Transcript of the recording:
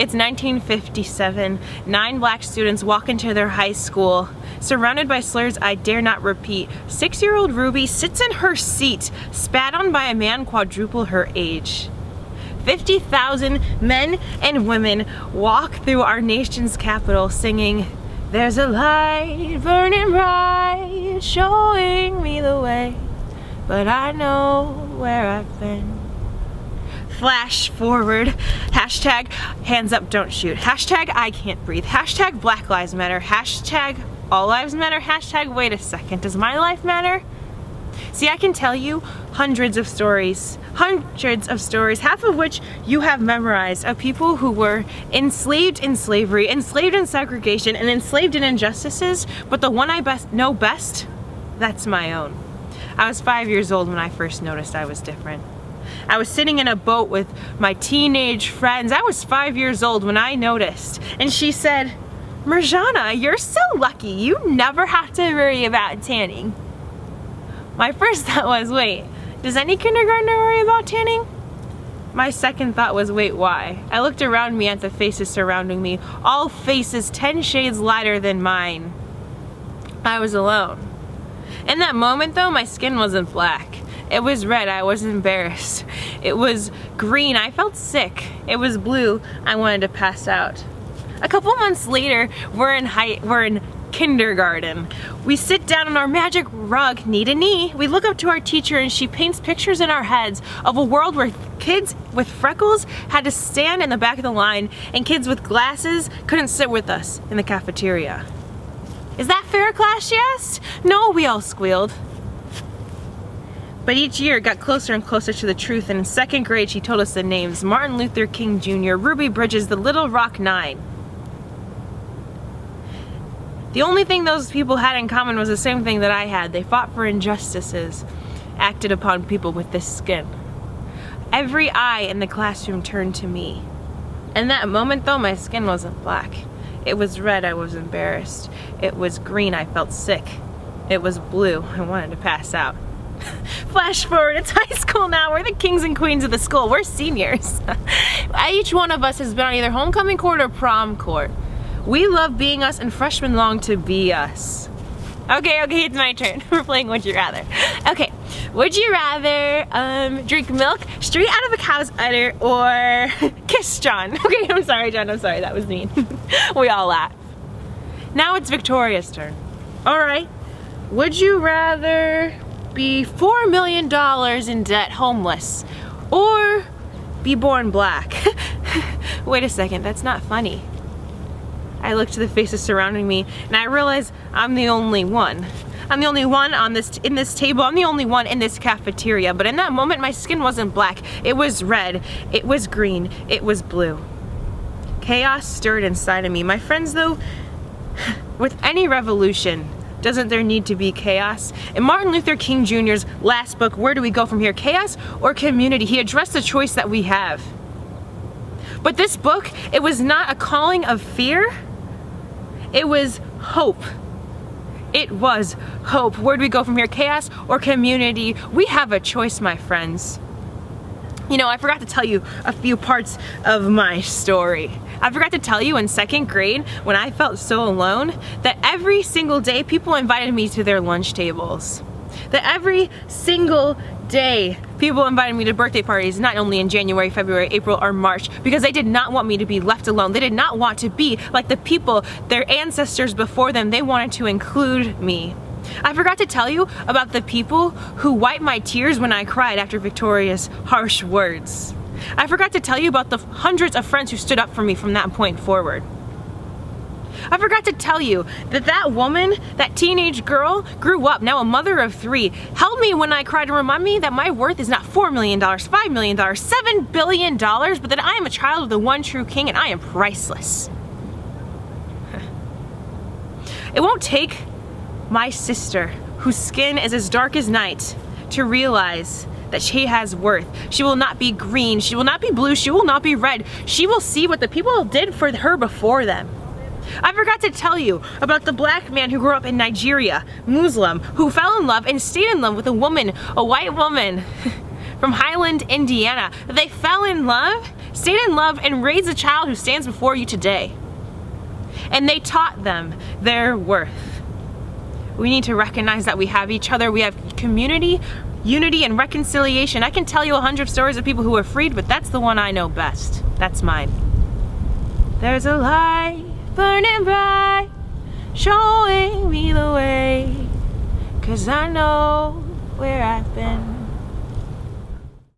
It's 1957. 9 black students walk into their high school, surrounded by slurs I dare not repeat. 6-year-old Ruby sits in her seat, spat on by a man quadruple her age. 50,000 men and women walk through our nation's capital singing, "There's a light burning bright, showing me the way, but I know where I've been." Flash forward, hashtag hands up don't shoot, hashtag I can't breathe, hashtag Black Lives Matter, hashtag all lives matter, hashtag wait a second, does my life matter? See, I can tell you hundreds of stories, half of which you have memorized, of people who were enslaved in slavery, enslaved in segregation, and enslaved in injustices, but the one I know best, that's my own. I was 5 years old when I first noticed I was different. I was sitting in a boat with my teenage friends. I was 5 years old when I noticed. And she said, "Murjana, you're so lucky. You never have to worry about tanning." My first thought was, wait, does any kindergartner worry about tanning? My second thought was, wait, why? I looked around me at the faces surrounding me, all faces 10 shades lighter than mine. I was alone. In that moment though, my skin wasn't black. It was red, I was embarrassed. It was green, I felt sick. It was blue, I wanted to pass out. A couple months later, we're in kindergarten. We sit down on our magic rug, knee to knee. We look up to our teacher and she paints pictures in our heads of a world where kids with freckles had to stand in the back of the line and kids with glasses couldn't sit with us in the cafeteria. "Is that fair, class?" she asked. "No," we all squealed. But each year it got closer and closer to the truth, and in 2nd grade she told us the names: Martin Luther King Jr., Ruby Bridges, the Little Rock Nine. The only thing those people had in common was the same thing that I had. They fought for injustices acted upon people with this skin. Every eye in the classroom turned to me. In that moment though, my skin wasn't black. It was red, I was embarrassed. It was green, I felt sick. It was blue, I wanted to pass out. Flash forward, it's high school now. We're the kings and queens of the school. We're seniors. Each one of us has been on either homecoming court or prom court. We love being us and freshmen long to be us. Okay, it's my turn. We're playing Would You Rather. Okay, would you rather drink milk straight out of a cow's udder or kiss John? Okay, I'm sorry, John, I'm sorry, that was mean. We all laugh. Now it's Victoria's turn. All right, would you rather be $4 million in debt, homeless, or be born black? Wait a second, that's not funny. I look to the faces surrounding me and I realize I'm the only one. I'm the only one in this table. I'm the only one in this cafeteria. But in that moment, my skin wasn't black. It was red. It was green. It was blue. Chaos stirred inside of me. My friends, though, with any revolution, doesn't there need to be chaos? In Martin Luther King Jr.'s last book, Where Do We Go From Here? Chaos or Community? He addressed the choice that we have. But this book, it was not a calling of fear. It was hope. It was hope. Where do we go from here? Chaos or community? We have a choice, my friends. You know, I forgot to tell you a few parts of my story. I forgot to tell you in 2nd grade, when I felt so alone, that every single day people invited me to their lunch tables. That every single day people invited me to birthday parties, not only in January, February, April, or March, because they did not want me to be left alone. They did not want to be like the people, their ancestors before them. They wanted to include me. I forgot to tell you about the people who wiped my tears when I cried after Victoria's harsh words. I forgot to tell you about the hundreds of friends who stood up for me from that point forward. I forgot to tell you that that woman, that teenage girl, grew up, now a mother of 3, held me when I cried to remind me that my worth is not $4 million, $5 million, $7 billion, but that I am a child of the one true king and I am priceless. It won't take my sister, whose skin is as dark as night, to realize that she has worth. She will not be green, she will not be blue, she will not be red. She will see what the people did for her before them. I forgot to tell you about the black man who grew up in Nigeria, Muslim, who fell in love and stayed in love with a woman, a white woman from Highland, Indiana. They fell in love Stand in love and raise a child who stands before you today. And they taught them their worth. We need to recognize that we have each other. We have community, unity, and reconciliation. I can tell you 100 stories of people who are freed, but that's the one I know best. That's mine. There's a light burning bright, showing me the way, 'cause I know where I've been.